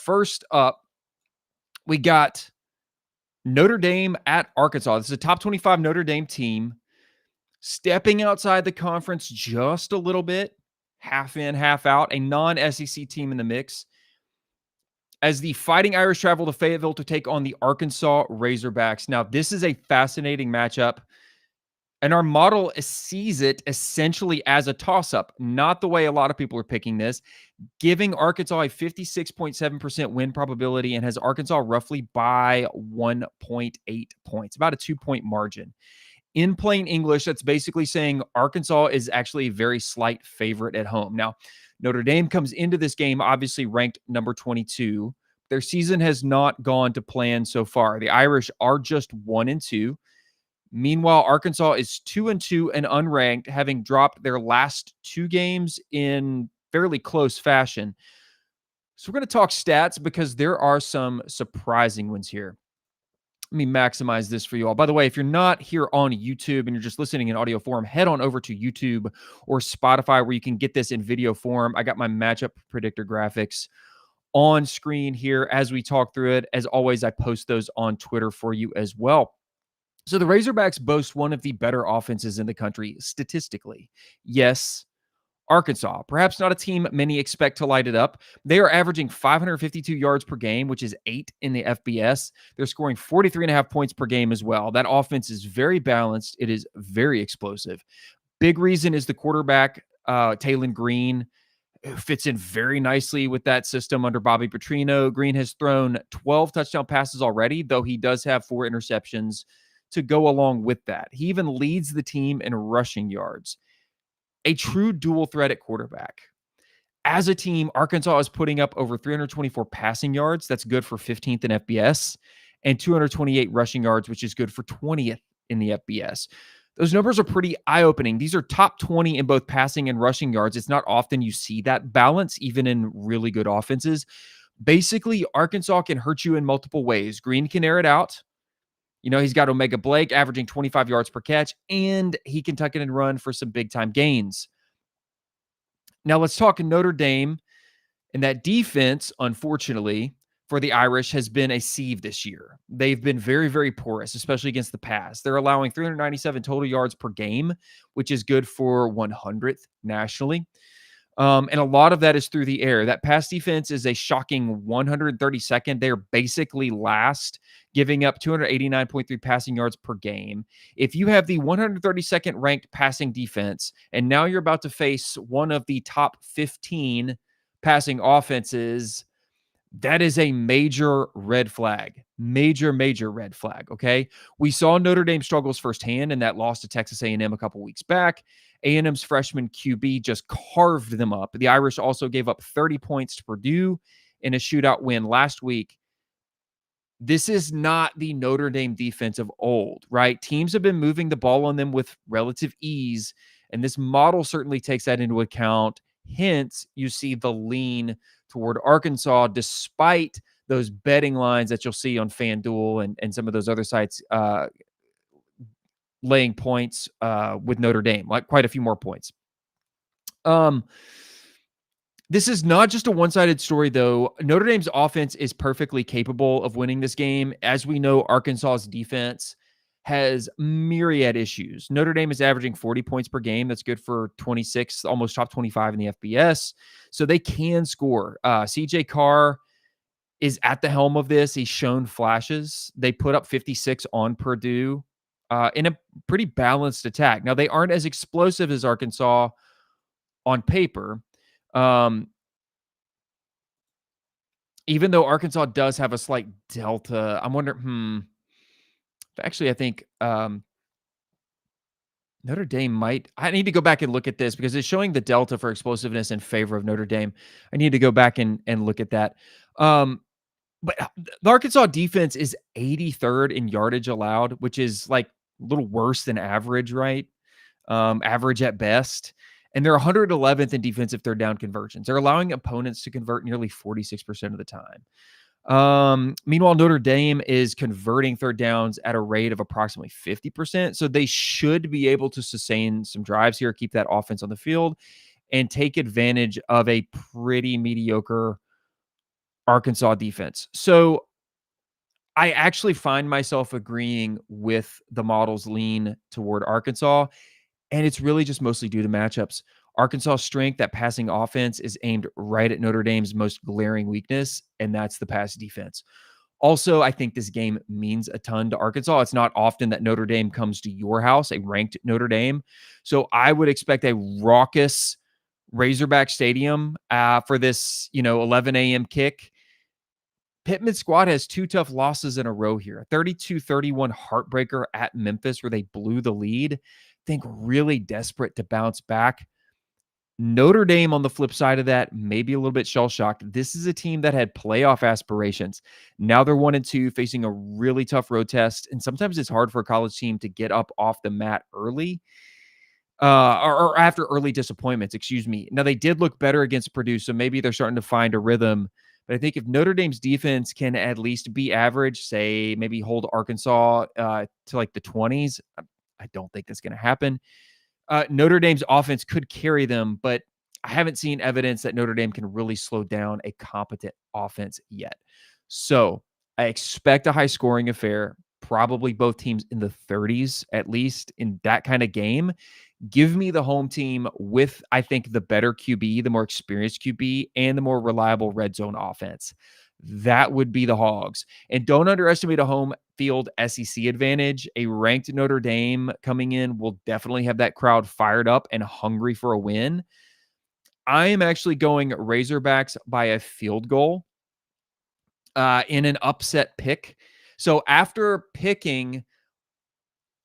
first up, we got Notre Dame at Arkansas. This is a top 25 Notre Dame team stepping outside the conference just a little bit, half in, half out, a non-SEC team in the mix. As the Fighting Irish travel to Fayetteville to take on the Arkansas Razorbacks. Now, this is a fascinating matchup, and our model sees it essentially as a toss-up, not the way a lot of people are picking this, giving Arkansas a 56.7% win probability and has Arkansas roughly by 1.8 points, about a 2-point margin. In plain English, that's basically saying Arkansas is actually a very slight favorite at home. Now, Notre Dame comes into this game obviously ranked number 22. Their season has not gone to plan so far. The Irish are just 1-2. Meanwhile, Arkansas is 2-2 and unranked, having dropped their last 2 games in fairly close fashion. So we're going to talk stats because there are some surprising ones here. Let me maximize this for you all. By the way, if you're not here on YouTube and you're just listening in audio form, head on over to YouTube or Spotify where you can get this in video form. I got my matchup predictor graphics on screen here as we talk through it. As always, I post those on Twitter for you as well. So the Razorbacks boast one of the better offenses in the country statistically. Yes, Arkansas, perhaps not a team many expect to light it up. They are averaging 552 yards per game, which is 8 in the FBS. They're scoring 43.5 points per game as well. That offense is very balanced. It is very explosive. Big reason is the quarterback, Taylen Green, who fits in very nicely with that system under Bobby Petrino. Green has thrown 12 touchdown passes already, though he does have 4 interceptions to go along with that. He even leads the team in rushing yards. A true dual threat at quarterback. As a team, Arkansas is putting up over 324 passing yards. That's good for 15th in FBS, and 228 rushing yards, which is good for 20th in the FBS. Those numbers are pretty eye-opening. These are top 20 in both passing and rushing yards. It's not often you see that balance, even in really good offenses. Basically, Arkansas can hurt you in multiple ways. Green can air it out. You know, he's got Omega Blake averaging 25 yards per catch, and he can tuck it and run for some big-time gains. Now, let's talk Notre Dame. And that defense, unfortunately, for the Irish has been a sieve this year. They've been very, very porous, especially against the pass. They're allowing 397 total yards per game, which is good for 100th nationally. And a lot of that is through the air. That pass defense is a shocking 132nd. They're basically last, giving up 289.3 passing yards per game. If you have the 132nd ranked passing defense, and now you're about to face one of the top 15 passing offenses, that is a major red flag. Major red flag, okay? We saw Notre Dame struggles firsthand in that loss to Texas A&M a couple weeks back. A&M's freshman QB just carved them up. The Irish also gave up 30 points to Purdue in a shootout win last week. This is not the Notre Dame defense of old, right? Teams have been moving the ball on them with relative ease, and this model certainly takes that into account. Hence, you see the lean toward Arkansas, despite those betting lines that you'll see on FanDuel and some of those other sites laying points with Notre Dame, like quite a few more points. This is not just a one-sided story, though. Notre Dame's offense is perfectly capable of winning this game. As we know, Arkansas's defense has myriad issues. Notre Dame is averaging 40 points per game. That's good for 26, almost top 25 in the FBS. So they can score. CJ Carr is at the helm of this. He's shown flashes. They put up 56 on Purdue in a pretty balanced attack. Now, they aren't as explosive as Arkansas on paper. Even though Arkansas does have a slight delta, I'm wondering, actually, I think Notre Dame might. I need to go back and look at this because it's showing the delta for explosiveness in favor of Notre Dame. I need to go back and look at that. But the Arkansas defense is 83rd in yardage allowed, which is like a little worse than average, right? Average at best. And they're 111th in defensive third down conversions. They're allowing opponents to convert nearly 46% of the time. Meanwhile, Notre Dame is converting third downs at a rate of approximately 50%. So they should be able to sustain some drives here, keep that offense on the field, and take advantage of a pretty mediocre Arkansas defense. So I actually find myself agreeing with the model's lean toward Arkansas, and it's really just mostly due to matchups. Arkansas' strength, that passing offense, is aimed right at Notre Dame's most glaring weakness, and that's the pass defense. Also, I think this game means a ton to Arkansas. It's not often that Notre Dame comes to your house, a ranked Notre Dame. So I would expect a raucous Razorback Stadium for this, 11 a.m. kick. Pittman's squad has two tough losses in a row here. 32-31 heartbreaker at Memphis where they blew the lead. I think really desperate to bounce back. Notre Dame on the flip side of that, maybe a little bit shell-shocked. This is a team that had playoff aspirations. Now they're 1-2, facing a really tough road test, and sometimes it's hard for a college team to get up off the mat early, or after early disappointments, excuse me. Now, they did look better against Purdue, so maybe they're starting to find a rhythm. But I think if Notre Dame's defense can at least be average, say maybe hold Arkansas to like the 20s, I don't think that's going to happen. Notre Dame's offense could carry them, but I haven't seen evidence that Notre Dame can really slow down a competent offense yet. So I expect a high scoring affair, probably both teams in the 30s, at least in that kind of game. Give me the home team with, I think, the better QB, the more experienced QB, and the more reliable red zone offense. That would be the Hogs. And don't underestimate a home field SEC advantage. A ranked Notre Dame coming in will definitely have that crowd fired up and hungry for a win. I am actually going Razorbacks by a field goal in an upset pick. So after picking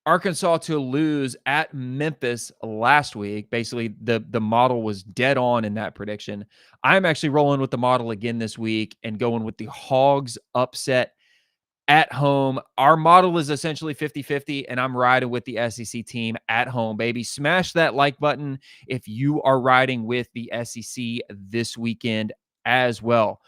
Arkansas to lose at Memphis last week, basically the model was dead on in that prediction. I'm actually rolling with the model again this week and going with the Hogs upset at home. Our model is essentially 50-50, and I'm riding with the SEC team at home, baby. Smash that like button if you are riding with the SEC this weekend as well.